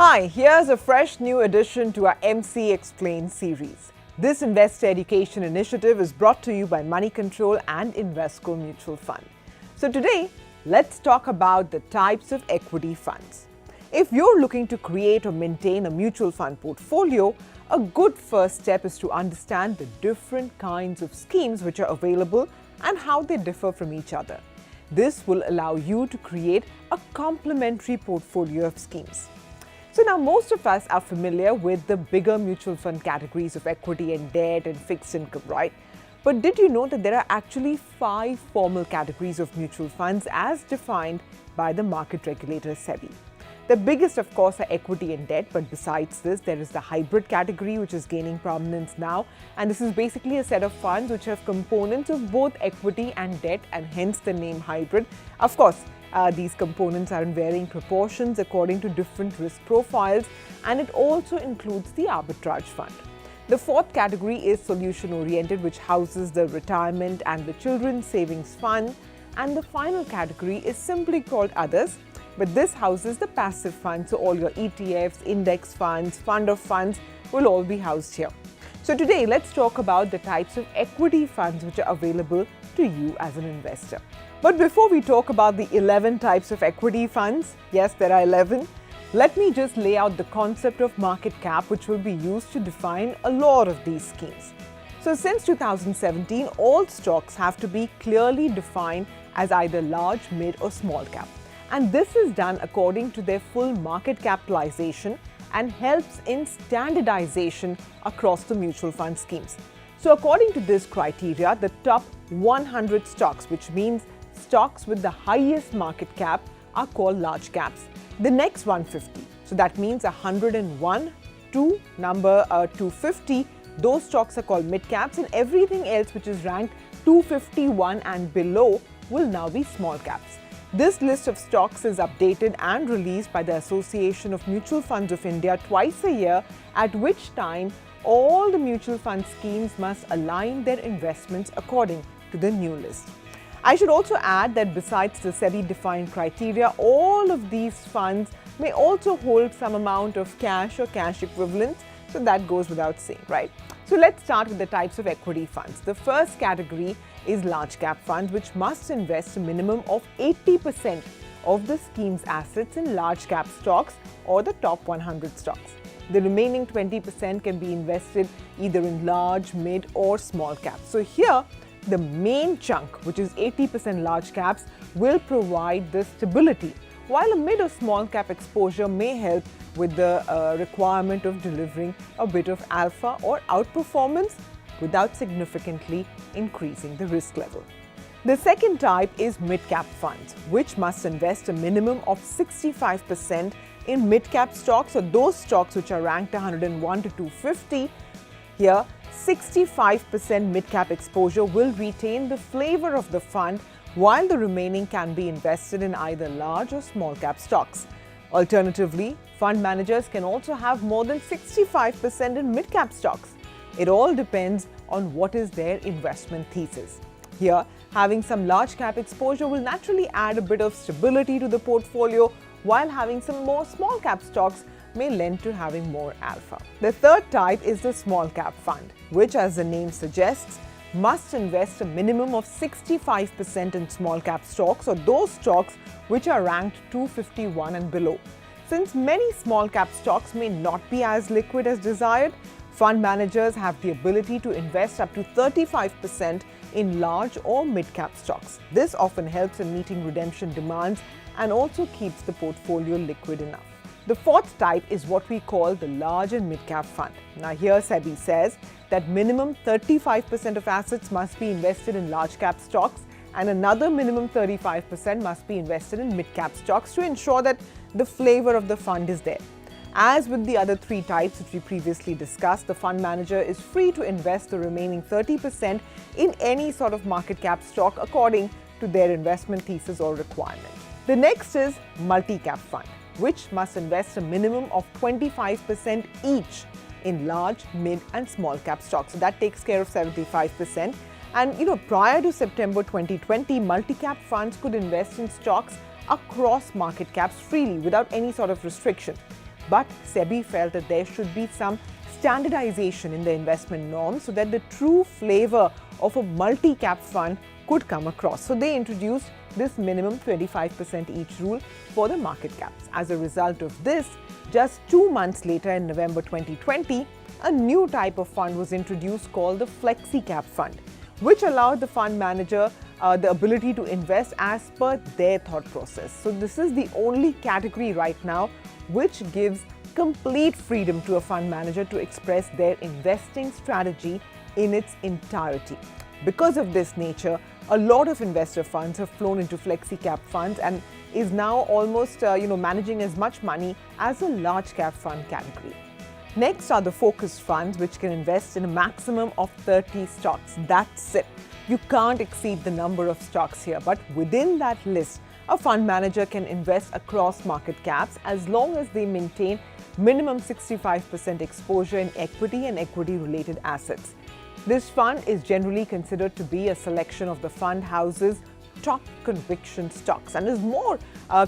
Hi, here's a fresh new addition to our MC Explained series. This investor education initiative is brought to you by Money Control and Invesco Mutual Fund. So today, let's talk about the types of equity funds. If you're looking to create or maintain a mutual fund portfolio, a good first step is to understand the different kinds of schemes which are available and how they differ from each other. This will allow you to create a complementary portfolio of schemes. So now most of us are familiar with the bigger mutual fund categories of equity and debt and fixed income, right? But did you know that there are actually 5 formal categories of mutual funds as defined by the market regulator SEBI? The biggest, of course, are equity and debt, but besides this, there is the hybrid category, which is gaining prominence now. And this is basically a set of funds which have components of both equity and debt, and hence the name hybrid. Of course, these components are in varying proportions according to different risk profiles, and it also includes the arbitrage fund. The 4th category is solution-oriented, which houses the retirement and the children's savings fund. And the final category is simply called others, but this houses the passive funds, so all your ETFs, index funds, fund of funds will all be housed here. So today, let's talk about the types of equity funds which are available to you as an investor. But before we talk about the 11 types of equity funds, yes, there are 11, let me just lay out the concept of market cap, which will be used to define a lot of these schemes. So since 2017, all stocks have to be clearly defined as either large, mid or small cap. And this is done according to their full market capitalization and helps in standardization across the mutual fund schemes. So according to this criteria, the top 100 stocks, which means stocks with the highest market cap, are called large caps. The next 150, so that means 101 to number 250, those stocks are called mid caps, and everything else which is ranked 251 and below will now be small caps. This list of stocks is updated and released by the Association of Mutual Funds of India twice a year, at which time all the mutual fund schemes must align their investments according to the new list. I should also add that besides the SEBI-defined criteria, all of these funds may also hold some amount of cash or cash equivalents, so that goes without saying, right? So let's start with the types of equity funds. The first category is large cap funds, which must invest a minimum of 80% of the scheme's assets in large cap stocks or the top 100 stocks. The remaining 20% can be invested either in large, mid or small caps. So here, the main chunk, which is 80% large caps, will provide the stability, while a mid or small cap exposure may help with the requirement of delivering a bit of alpha or outperformance without significantly increasing the risk level. The second type is mid-cap funds, which must invest a minimum of 65% in mid-cap stocks, or those stocks which are ranked 101 to 250. Here, 65% mid-cap exposure will retain the flavor of the fund, while the remaining can be invested in either large or small cap stocks. Alternatively, fund managers can also have more than 65% in mid-cap stocks. It all depends on what is their investment thesis. Here, having some large cap exposure will naturally add a bit of stability to the portfolio, while having some more small cap stocks may lend to having more alpha. The third type is the small cap fund, which, as the name suggests, must invest a minimum of 65% in small cap stocks, or those stocks which are ranked 251 and below. Since many small cap stocks may not be as liquid as desired, fund managers have the ability to invest up to 35% in large or mid cap stocks. This often helps in meeting redemption demands and also keeps the portfolio liquid enough. The fourth type is what we call the large and mid-cap fund. Now here SEBI says that minimum 35% of assets must be invested in large-cap stocks, and another minimum 35% must be invested in mid-cap stocks to ensure that the flavor of the fund is there. As with the other 3 types which we previously discussed, the fund manager is free to invest the remaining 30% in any sort of market cap stock according to their investment thesis or requirement. The next is multi-cap fund, which must invest a minimum of 25% each in large, mid and small cap stocks. So that takes care of 75%. And prior to September 2020, multi-cap funds could invest in stocks across market caps freely without any sort of restriction. But SEBI felt that there should be some standardization in the investment norms so that the true flavor of a multi-cap fund could come across. So they introduced this minimum 25% each rule for the market caps. As a result of this, just 2 months later in November 2020, a new type of fund was introduced called the Flexicap fund, which allowed the fund manager the ability to invest as per their thought process. So this is the only category right now which gives complete freedom to a fund manager to express their investing strategy in its entirety. Because of this nature, a lot of investor funds have flown into Flexicap funds and is now almost managing as much money as a large cap fund category. Next are the focused funds, which can invest in a maximum of 30 stocks. That's it. You can't exceed the number of stocks here, but within that list, a fund manager can invest across market caps as long as they maintain minimum 65% exposure in equity and equity-related assets. This fund is generally considered to be a selection of the fund house's top conviction stocks and is more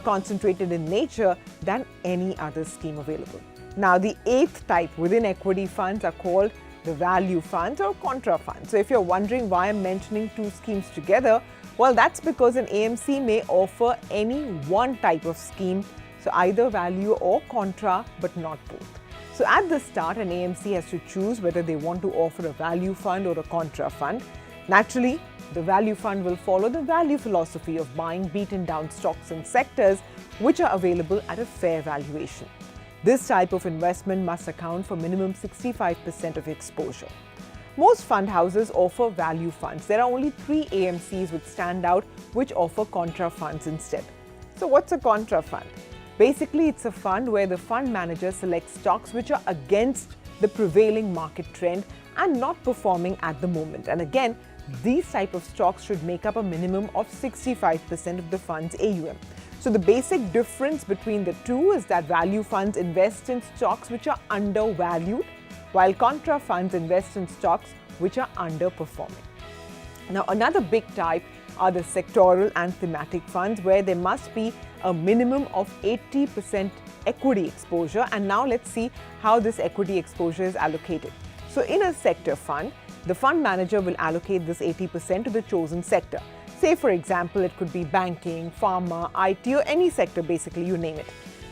concentrated in nature than any other scheme available. Now, the eighth type within equity funds are called the value funds or contra funds. So if you're wondering why I'm mentioning two schemes together, well, that's because an AMC may offer any one type of scheme, so either value or contra, but not both. So at the start, an AMC has to choose whether they want to offer a value fund or a contra fund. Naturally, the value fund will follow the value philosophy of buying beaten down stocks and sectors which are available at a fair valuation. This type of investment must account for minimum 65% of exposure. Most fund houses offer value funds. There are only 3 AMCs which stand out, which offer contra funds instead. So what's a contra fund? Basically, it's a fund where the fund manager selects stocks which are against the prevailing market trend and not performing at the moment. And again, these type of stocks should make up a minimum of 65% of the fund's AUM. So the basic difference between the two is that value funds invest in stocks which are undervalued, while contra funds invest in stocks which are underperforming. Now, another big type are the sectoral and thematic funds, where there must be a minimum of 80% equity exposure. And now let's see how this equity exposure is allocated. So in a sector fund, the fund manager will allocate this 80% to the chosen sector. Say, for example, it could be banking, pharma, IT, or any sector, basically, you name it.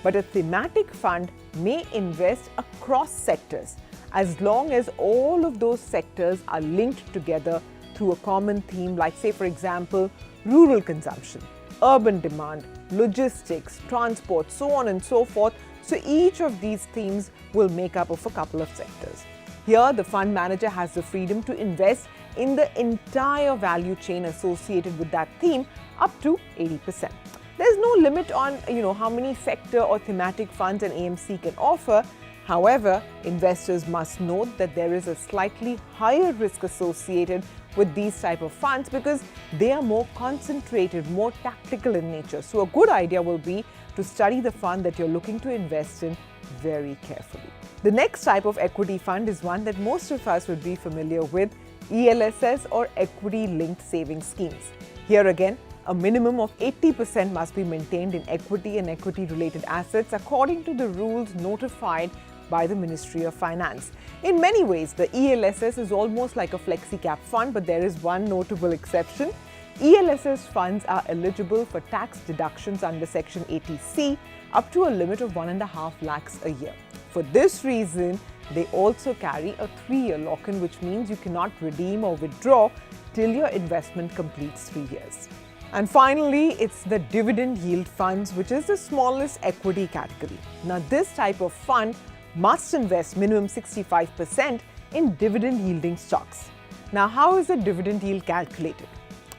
But a thematic fund may invest across sectors as long as all of those sectors are linked together through a common theme, like, say, for example, rural consumption, urban demand, logistics, transport, so on and so forth. So each of these themes will make up of a couple of sectors. Here, the fund manager has the freedom to invest in the entire value chain associated with that theme up to 80%. There's no limit on, how many sector or thematic funds an AMC can offer. However, investors must note that there is a slightly higher risk associated with these type of funds because they are more concentrated, more tactical in nature. So a good idea will be to study the fund that you're looking to invest in very carefully. The next type of equity fund is one that most of us would be familiar with, ELSS or equity linked savings schemes. Here again, a minimum of 80% must be maintained in equity and equity related assets according to the rules notified by the Ministry of Finance. In many ways, the ELSS is almost like a Flexicap fund, but there is one notable exception. ELSS funds are eligible for tax deductions under Section 80C up to a limit of 1.5 lakhs a year. For this reason, they also carry a 3-year lock-in, which means you cannot redeem or withdraw till your investment completes 3 years. And finally, it's the dividend yield funds, which is the smallest equity category. Now, this type of fund must invest minimum 65% in dividend yielding stocks. Now, how is the dividend yield calculated?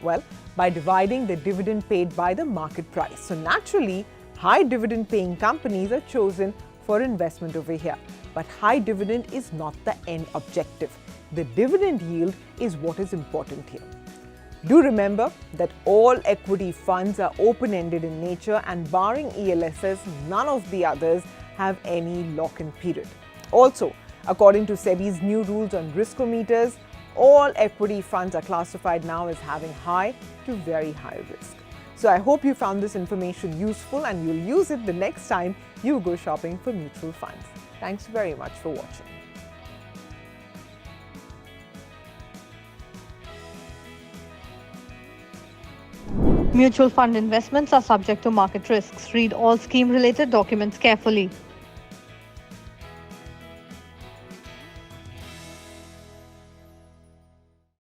Well, by dividing the dividend paid by the market price. So naturally, high dividend paying companies are chosen for investment over here. But high dividend is not the end objective. The dividend yield is what is important here. Do remember that all equity funds are open-ended in nature, and barring ELSS, none of the others have any lock-in period. Also, according to SEBI's new rules on riskometers, all equity funds are classified now as having high to very high risk. So I hope you found this information useful and you'll use it the next time you go shopping for mutual funds. Thanks very much for watching. Mutual fund investments are subject to market risks. Read all scheme-related documents carefully.